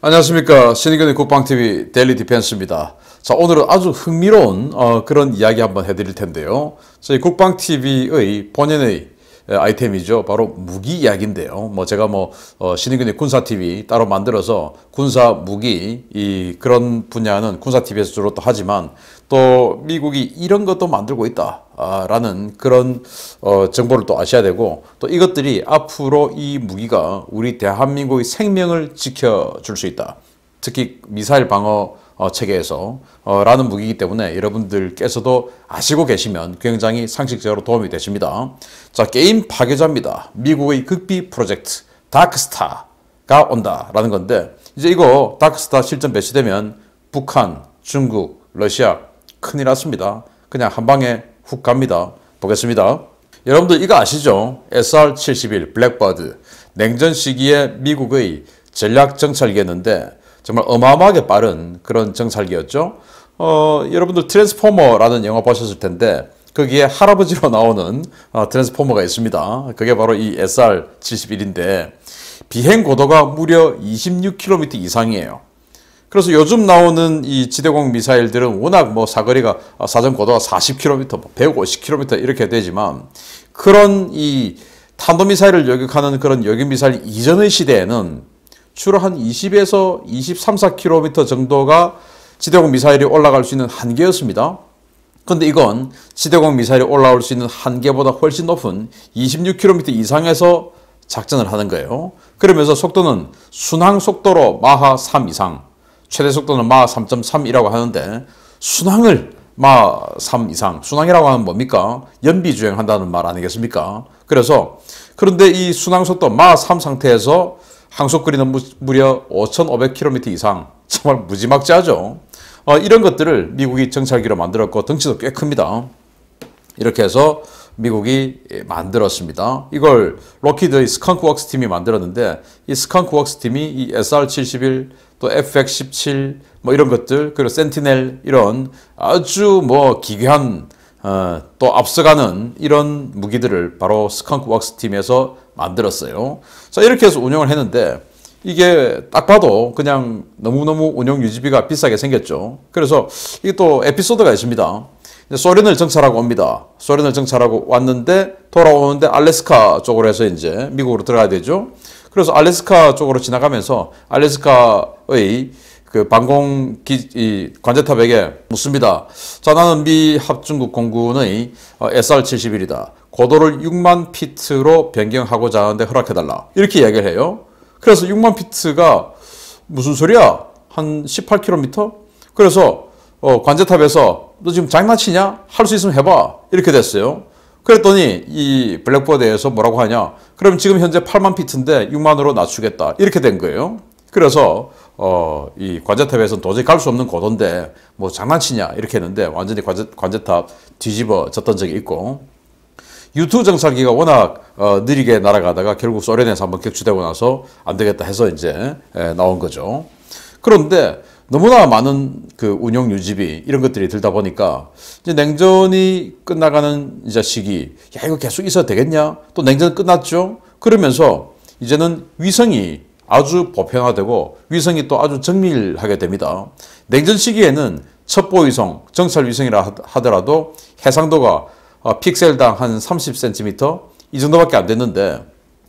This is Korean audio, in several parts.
안녕하십니까. 신의균의 국방TV 데일리 디펜스입니다. 자, 오늘은 아주 흥미로운 그런 이야기 한번 해드릴 텐데요. 저희 국방TV의 본연의 아이템이죠. 바로 무기 이야기인데요. 제가 신의균의 군사TV 따로 만들어서 군사 무기 그런 분야는 군사TV에서 주로 또 하지만 또 미국이 이런 것도 만들고 있다 라는 그런 정보를 또 아셔야 되고, 또 이것들이 앞으로 이 무기가 우리 대한민국의 생명을 지켜줄 수 있다. 특히 미사일 방어 체계에서 라는 무기이기 때문에 여러분들께서도 아시고 계시면 굉장히 상식적으로 도움이 되십니다. 자, 게임 파괴자입니다. 미국의 극비 프로젝트 다크스타가 온다라는 건데, 이제 이거 다크스타 실전 배치되면 북한, 중국, 러시아 큰일 났습니다. 그냥 한 방에 훅 갑니다. 보겠습니다. 여러분들 이거 아시죠? SR-71 블랙버드, 냉전 시기에 미국의 전략 정찰기였는데 정말 어마어마하게 빠른 그런 정찰기였죠. 여러분들 트랜스포머라는 영화 보셨을 텐데 거기에 할아버지로 나오는 트랜스포머가 있습니다. 그게 바로 이 SR-71인데 비행 고도가 무려 26km 이상이에요. 그래서 요즘 나오는 이 지대공 미사일들은 워낙 사거리가 사전 고도가 40km, 150km 이렇게 되지만, 그런 이 탄도미사일을 요격하는 그런 요격미사일 이전의 시대에는 주로 한 20에서 23, 4km 정도가 지대공 미사일이 올라갈 수 있는 한계였습니다. 근데 이건 지대공 미사일이 올라올 수 있는 한계보다 훨씬 높은 26km 이상에서 작전을 하는 거예요. 그러면서 속도는 순항 속도로 마하 3 이상, 최대 속도는 마하 3.3이라고 하는데, 순항을 마하 3 이상, 순항이라고 하면 뭡니까? 연비주행한다는 말 아니겠습니까? 그런데 이 순항 속도 마하 3 상태에서 항속거리는 무려 5,500km 이상, 정말 무지막지하죠. 이런 것들을 미국이 정찰기로 만들었고 덩치도 꽤 큽니다. 이렇게 해서 미국이 만들었습니다. 이걸 록히드의 스컹크웍스 팀이 만들었는데, 이 스컹크웍스 팀이 이 SR-71, 또 F-117 이런 것들, 그리고 센티넬 이런 아주 기괴한 또 앞서가는 이런 무기들을 바로 스컹크웍스 팀에서 만들었어요. 자, 이렇게 해서 운영을 했는데 이게 딱 봐도 그냥 너무너무 운영 유지비가 비싸게 생겼죠. 그래서 이게 또 에피소드가 있습니다. 소련을 정찰하고 옵니다. 소련을 정찰하고 왔는데 돌아오는데 알래스카 쪽으로 해서 이제 미국으로 들어가야 되죠. 그래서 알래스카 쪽으로 지나가면서 알래스카의 그 관제탑에게 묻습니다. 자, 나는 미 합중국 공군의 SR-71이다. 고도를 6만 피트로 변경하고자 하는데 허락해달라. 이렇게 이야기를 해요. 그래서 6만 피트가 무슨 소리야? 한 18km? 그래서 관제탑에서 너 지금 장난치냐? 할 수 있으면 해봐. 이렇게 됐어요. 그랬더니 이 블랙버드에서 뭐라고 하냐? 그럼 지금 현재 8만 피트인데 6만으로 낮추겠다. 이렇게 된 거예요. 그래서 이 관제탑에서는 도저히 갈 수 없는 고도인데 장난치냐? 이렇게 했는데 완전히 관제탑 뒤집어졌던 적이 있고, U2 정찰기가 워낙 느리게 날아가다가 결국 소련에서 한번 격추되고 나서 안 되겠다 해서 이제 나온 거죠. 그런데 너무나 많은 그 운영 유지비 이런 것들이 들다 보니까 이제 냉전이 끝나가는 이제 시기, 야 이거 계속 있어도 되겠냐? 또 냉전 끝났죠. 그러면서 이제는 위성이 아주 보편화되고 위성이 또 아주 정밀하게 됩니다. 냉전 시기에는 첩보위성, 정찰위성이라 하더라도 해상도가 픽셀당 한 30cm 이 정도밖에 안 됐는데,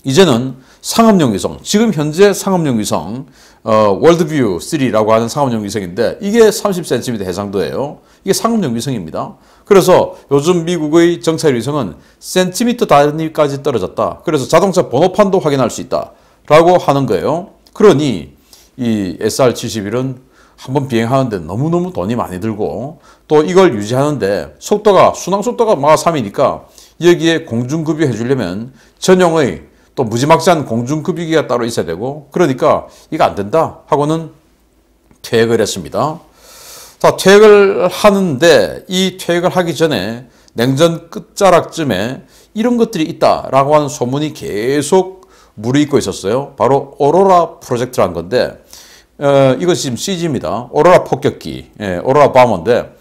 이제는 상업용 위성, 지금 현재 상업용 위성 월드뷰 3라고 하는 상업용 위성인데 이게 30cm 해상도예요. 이게 상업용 위성입니다. 그래서 요즘 미국의 정찰 위성은 센티미터 단위까지 떨어졌다. 그래서 자동차 번호판도 확인할 수 있다 라고 하는 거예요. 그러니 이 SR-71은 한번 비행하는데 너무너무 돈이 많이 들고, 또 이걸 유지하는데 순항 속도가 마하 3이니까 여기에 공중급유 해주려면 전용의 또 무지막지한 공중급유기가 따로 있어야 되고, 그러니까 이거 안 된다 하고는 퇴역을 했습니다. 자, 퇴역을 하는데 이 퇴역을 하기 전에 냉전 끝자락쯤에 이런 것들이 있다라고 하는 소문이 계속 무르익고 있었어요. 바로 오로라 프로젝트라는 건데, 이것이 지금 CG입니다. 오로라 폭격기, 오로라 바머인데,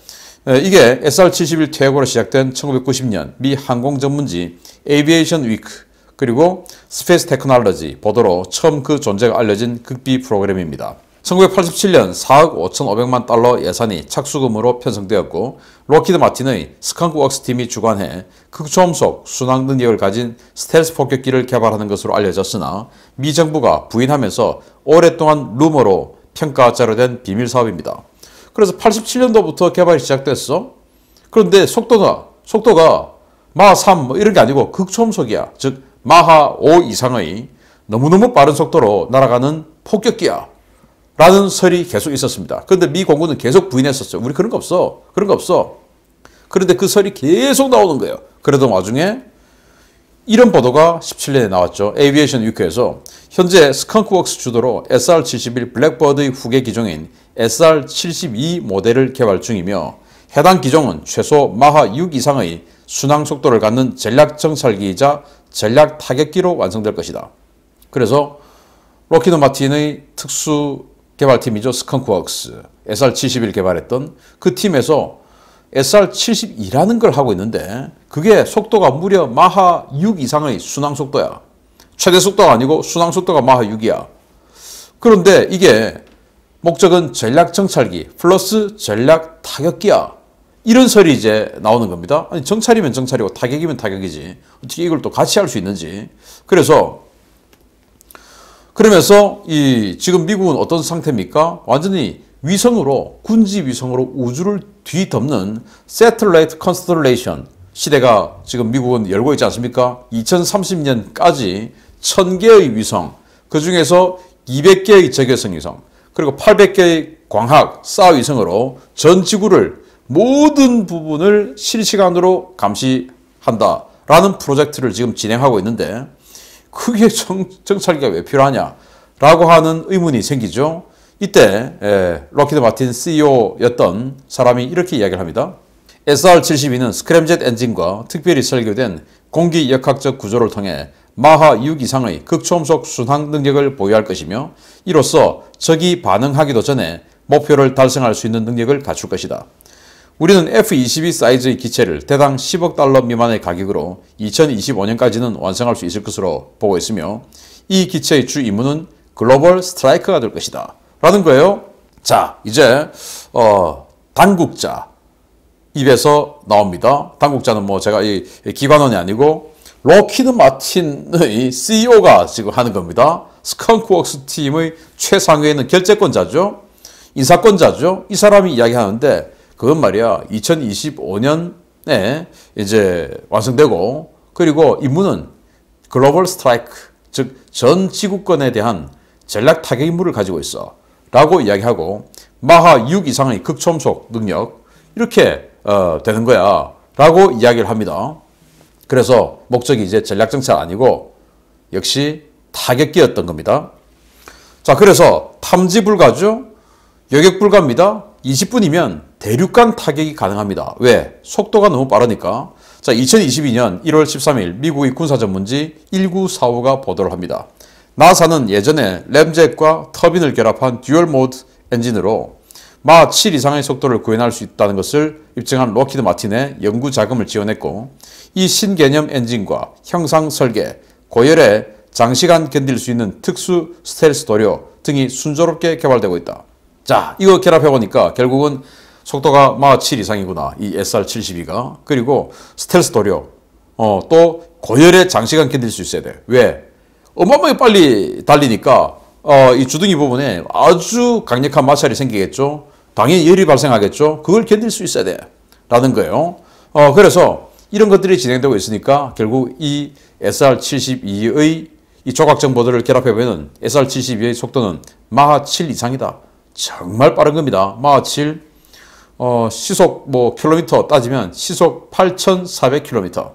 이게 SR-71 퇴역으로 시작된 1990년 미 항공 전문지 에이비에이션 위크 그리고 스페이스 테크놀로지 보도로 처음 그 존재가 알려진 극비 프로그램입니다. 1987년 4억 5,500만 달러 예산이 착수금으로 편성되었고 록히드 마틴의 스컹크 웍스 팀이 주관해 극초음속 순항 능력을 가진 스텔스 폭격기를 개발하는 것으로 알려졌으나 미 정부가 부인하면서 오랫동안 루머로 평가자로 된 비밀 사업입니다. 그래서 87년도부터 개발이 시작됐어. 그런데 속도가 마하 3 뭐 이런 게 아니고 극초음속이야. 즉 마하 5 이상의 너무너무 빠른 속도로 날아가는 폭격기야. 라는 설이 계속 있었습니다. 그런데 미 공군은 계속 부인했었죠. 우리 그런 거 없어. 그런 거 없어. 그런데 그 설이 계속 나오는 거예요. 그러던 와중에 이런 보도가 17년에 나왔죠. 에이비에이션 위크에서 현재 스컹크웍스 주도로 SR-71 블랙버드의 후계 기종인 SR-72 모델을 개발 중이며 해당 기종은 최소 마하 6 이상의 순항 속도를 갖는 전략 정찰기이자 전략 타격기로 완성될 것이다. 그래서 록히드 마틴의 특수 개발팀이죠. 스컹크웍스 SR-71 개발했던 그 팀에서 SR-72라는 걸 하고 있는데 그게 속도가 무려 마하 6 이상의 순항 속도야. 최대 속도가 아니고 순항 속도가 마하 6이야. 그런데 이게 목적은 전략 정찰기 플러스 전략 타격기야. 이런 설이 이제 나오는 겁니다. 아니 정찰이면 정찰이고 타격이면 타격이지. 어떻게 이걸 또 같이 할 수 있는지. 그러면서 지금 미국은 어떤 상태입니까? 완전히 위성으로 군지 위성으로 우주를 뒤덮는 Satellite Constellation 시대가 지금 미국은 열고 있지 않습니까? 2030년까지 1000개의 위성, 그 중에서 200개의 적외선 위성, 그리고 800개의 광학 사 위성으로 전 지구를 모든 부분을 실시간으로 감시한다라는 프로젝트를 지금 진행하고 있는데 그게 정찰기가 왜 필요하냐라고 하는 의문이 생기죠. 이때 록히드 마틴 CEO였던 사람이 이렇게 이야기를 합니다. SR-72는 스크램젯 엔진과 특별히 설계된 공기 역학적 구조를 통해 마하 6 이상의 극초음속 순항 능력을 보유할 것이며 이로써 적이 반응하기도 전에 목표를 달성할 수 있는 능력을 갖출 것이다. 우리는 F-22 사이즈의 기체를 대당 10억 달러 미만의 가격으로 2025년까지는 완성할 수 있을 것으로 보고 있으며 이 기체의 주 임무는 글로벌 스트라이커가 될 것이다. 라는 거예요. 자, 이제 당국자 입에서 나옵니다. 당국자는 뭐 제가 이 기관원이 아니고 록히드 마틴의 CEO가 지금 하는 겁니다. 스컹크웍스 팀의 최상위에 있는 결재권자죠. 인사권자죠. 이 사람이 이야기하는데 그건 말이야 2025년에 이제 완성되고 그리고 임무는 글로벌 스트라이크 즉 전 지구권에 대한 전략 타격 임무를 가지고 있어 라고 이야기하고 마하 6 이상의 극초음속 능력 이렇게 되는 거야 라고 이야기를 합니다. 그래서 목적이 이제 전략 정찰 아니고 역시 타격기였던 겁니다. 자, 그래서 탐지 불가죠. 여격 불가입니다. 20분이면 대륙간 타격이 가능합니다. 왜? 속도가 너무 빠르니까. 자, 2022년 1월 13일 미국의 군사전문지 1945가 보도를 합니다. 나사는 예전에 램젯과 터빈을 결합한 듀얼 모드 엔진으로 마하 7 이상의 속도를 구현할 수 있다는 것을 입증한 록히드 마틴의 연구 자금을 지원했고 이 신개념 엔진과 형상 설계, 고열에 장시간 견딜 수 있는 특수 스텔스 도료 등이 순조롭게 개발되고 있다. 자, 이거 결합해보니까 결국은 속도가 마하 7 이상이구나. 이 SR-72가. 그리고 스텔스 도료. 또 고열에 장시간 견딜 수 있어야 돼. 왜? 어마어마하게 빨리 달리니까 이 주둥이 부분에 아주 강력한 마찰이 생기겠죠. 당연히 열이 발생하겠죠. 그걸 견딜 수 있어야 돼. 라는 거예요. 그래서 이런 것들이 진행되고 있으니까 결국 이 SR-72의 이 조각 정보들을 결합해보면 SR-72의 속도는 마하 7 이상이다. 정말 빠른 겁니다. 마하 7. 시속 킬로미터 따지면 시속 8,400km.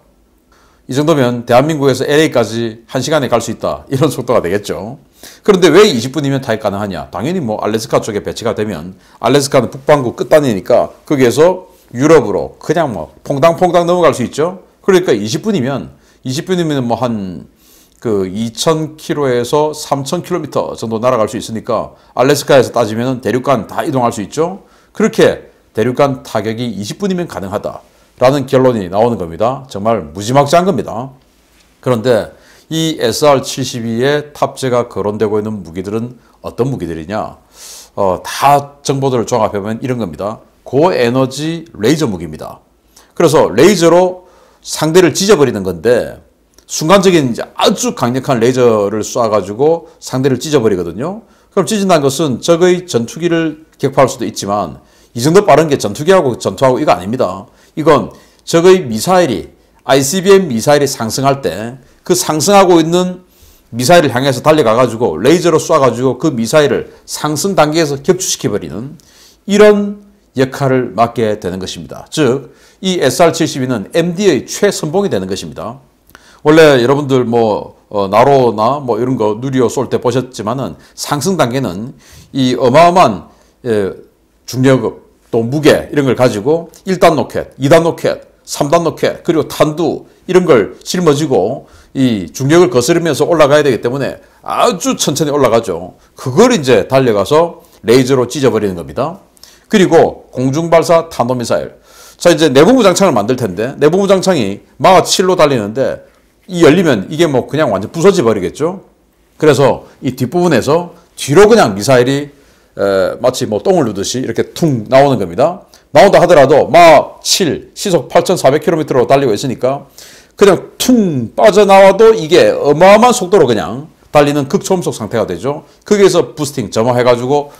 이 정도면 대한민국에서 LA까지 1시간에 갈 수 있다. 이런 속도가 되겠죠. 그런데 왜 20분이면 타격 가능하냐? 당연히 알래스카 쪽에 배치가 되면 알래스카는 북반구 끝단이니까 거기에서 유럽으로 그냥 퐁당퐁당 넘어갈 수 있죠. 그러니까 20분이면 한 2,000km에서 3,000km 정도 날아갈 수 있으니까 알래스카에서 따지면 대륙간 다 이동할 수 있죠. 그렇게 대륙간 타격이 20분이면 가능하다라는 결론이 나오는 겁니다. 정말 무지막지한 겁니다. 그런데 이 SR-72에 탑재가 거론되고 있는 무기들은 어떤 무기들이냐? 다 정보들을 종합해보면 이런 겁니다. 고에너지 레이저 무기입니다. 그래서 레이저로 상대를 찢어버리는 건데 순간적인 이제 아주 강력한 레이저를 쏴가지고 상대를 찢어버리거든요. 그럼 찢어진다는 것은 적의 전투기를 격파할 수도 있지만 이 정도 빠른 게 전투기하고 전투하고 이거 아닙니다. 이건 적의 미사일이 ICBM 미사일이 상승할 때 그 상승하고 있는 미사일을 향해서 달려가가지고 레이저로 쏴가지고 그 미사일을 상승 단계에서 격추시켜버리는 이런 역할을 맡게 되는 것입니다. 즉, 이 SR-72는 MD의 최선봉이 되는 것입니다. 원래 여러분들 나로나 이런 거 누리호 쏠 때 보셨지만은 상승 단계는 이 어마어마한 중력급 또 무게 이런 걸 가지고 1단 로켓, 2단 로켓, 3단 로켓 그리고 탄두 이런 걸 짊어지고 이 중력을 거스르면서 올라가야 되기 때문에 아주 천천히 올라가죠. 그걸 이제 달려가서 레이저로 찢어버리는 겁니다. 그리고 공중발사 탄도미사일. 자, 이제 내부무 장창을 만들 텐데 내부무 장창이 마하 7로 달리는데 이 열리면 이게 그냥 완전 부서져 버리겠죠. 그래서 이 뒷부분에서 뒤로 그냥 미사일이 마치 똥을 누듯이 이렇게 퉁 나오는 겁니다. 나온다 하더라도 마하 7 시속 8,400km로 달리고 있으니까 그냥 퉁 빠져나와도 이게 어마어마한 속도로 그냥 달리는 극초음속 상태가 되죠. 거기에서 부스팅 점화해가지고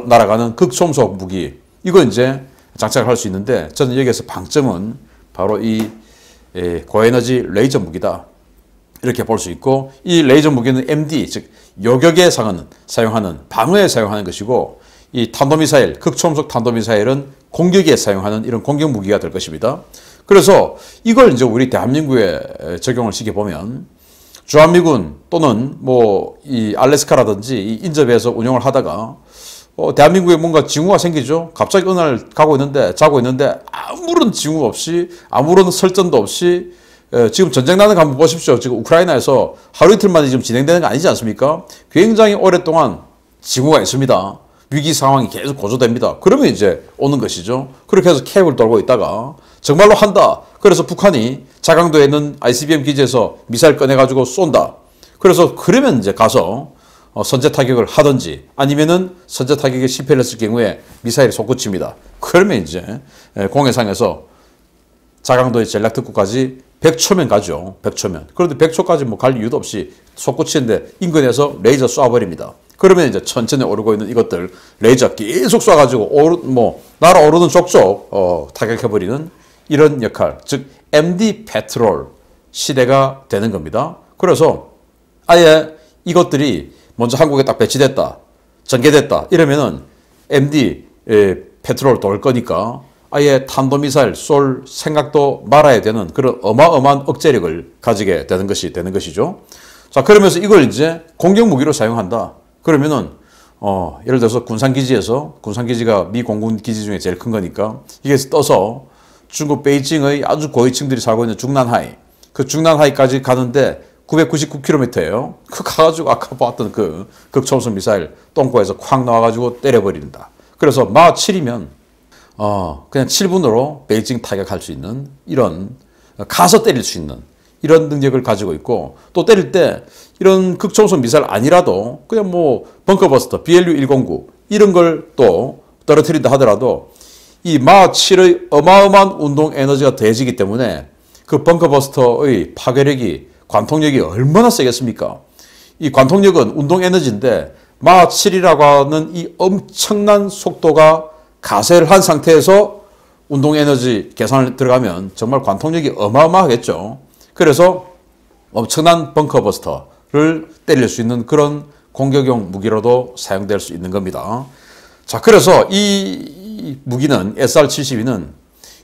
날아가는 극초음속 무기 이거 이제 장착을 할 수 있는데 저는 여기에서 방점은 바로 이 고에너지 레이저 무기다 이렇게 볼 수 있고 이 레이저 무기는 MD 즉 요격에 사용하는 방어에 사용하는 것이고 이 탄도미사일 극초음속 탄도미사일은 공격에 사용하는 이런 공격 무기가 될 것입니다. 그래서 이걸 이제 우리 대한민국에 적용을 시켜보면 주한미군 또는 이 알래스카라든지 이 인접해서 운용을 하다가 대한민국에 뭔가 징후가 생기죠. 갑자기 어느 날 자고 있는데 아무런 징후 없이 아무런 설전도 없이 지금 전쟁 나는 거 한번 보십시오. 지금 우크라이나에서 하루 이틀 만에 지금 진행되는 거 아니지 않습니까? 굉장히 오랫동안 징후가 있습니다. 위기 상황이 계속 고조됩니다. 그러면 이제 오는 것이죠. 그렇게 해서 케이블 돌고 있다가 정말로 한다. 그래서 북한이 자강도에 있는 ICBM 기지에서 미사일 꺼내가지고 쏜다. 그러면 이제 가서 선제 타격을 하든지 아니면은 선제 타격에 실패를 했을 경우에 미사일이 솟구칩니다. 그러면 이제 공해상에서 자강도의 전략특구까지 100초면 가죠. 100초면. 그런데 100초까지 갈 이유도 없이 솟구치는데 인근에서 레이저 쏴버립니다. 그러면 이제 천천히 오르고 있는 이것들 레이저 계속 쏴가지고 날아오르는 족족 타격해버리는 이런 역할, 즉 MD 페트롤 시대가 되는 겁니다. 그래서 아예 이것들이 먼저 한국에 딱 배치됐다, 전개됐다 이러면은 MD 페트롤 돌 거니까 아예 탄도미사일 쏠 생각도 말아야 되는 그런 어마어마한 억제력을 가지게 되는 것이죠. 자, 그러면서 이걸 이제 공격 무기로 사용한다. 그러면은 예를 들어서 군산기지가 미 공군 기지 중에 제일 큰 거니까 이게 떠서 중국 베이징의 아주 고위층들이 살고 있는 중난하이, 그 중난하이까지 가는데 999km예요. 그 가가지고 아까 봤던 그 극초음속 미사일 똥꼬에서 콱 나와가지고 때려버린다. 그래서 마하 7이면 그냥 7분으로 베이징 타격할 수 있는 이런 가서 때릴 수 있는 이런 능력을 가지고 있고 또 때릴 때 이런 극초음속 미사일 아니라도 그냥 벙커버스터 BLU-109 이런 걸 또 떨어뜨린다 하더라도 이 마하 7의 어마어마한 운동 에너지가 더해지기 때문에 그 벙커버스터의 파괴력이 관통력이 얼마나 세겠습니까? 이 관통력은 운동 에너지인데 마하 7이라고 하는 이 엄청난 속도가 가세를 한 상태에서 운동 에너지 계산을 들어가면 정말 관통력이 어마어마하겠죠. 그래서 엄청난 벙커버스터를 때릴 수 있는 그런 공격용 무기로도 사용될 수 있는 겁니다. 자, 그래서 이 무기는 SR-72는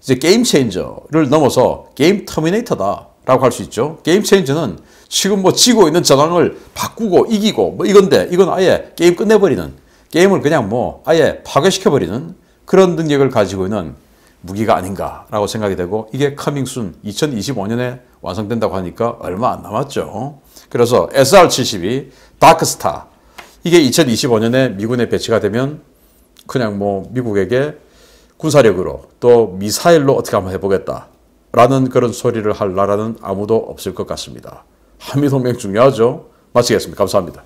이제 게임 체인저를 넘어서 게임 터미네이터다라고 할 수 있죠. 게임 체인저는 지금 지고 있는 전황을 바꾸고 이기고 이건데 이건 아예 게임 끝내버리는 게임을 그냥 아예 파괴시켜버리는 그런 능력을 가지고 있는 무기가 아닌가라고 생각이 되고 이게 커밍순 2025년에 완성된다고 하니까 얼마 안 남았죠. 그래서 SR-72 다크스타 이게 2025년에 미군에 배치가 되면 그냥 미국에게 군사력으로 또 미사일로 어떻게 한번 해보겠다라는 그런 소리를 할 나라는 아무도 없을 것 같습니다. 한미동맹 중요하죠. 마치겠습니다. 감사합니다.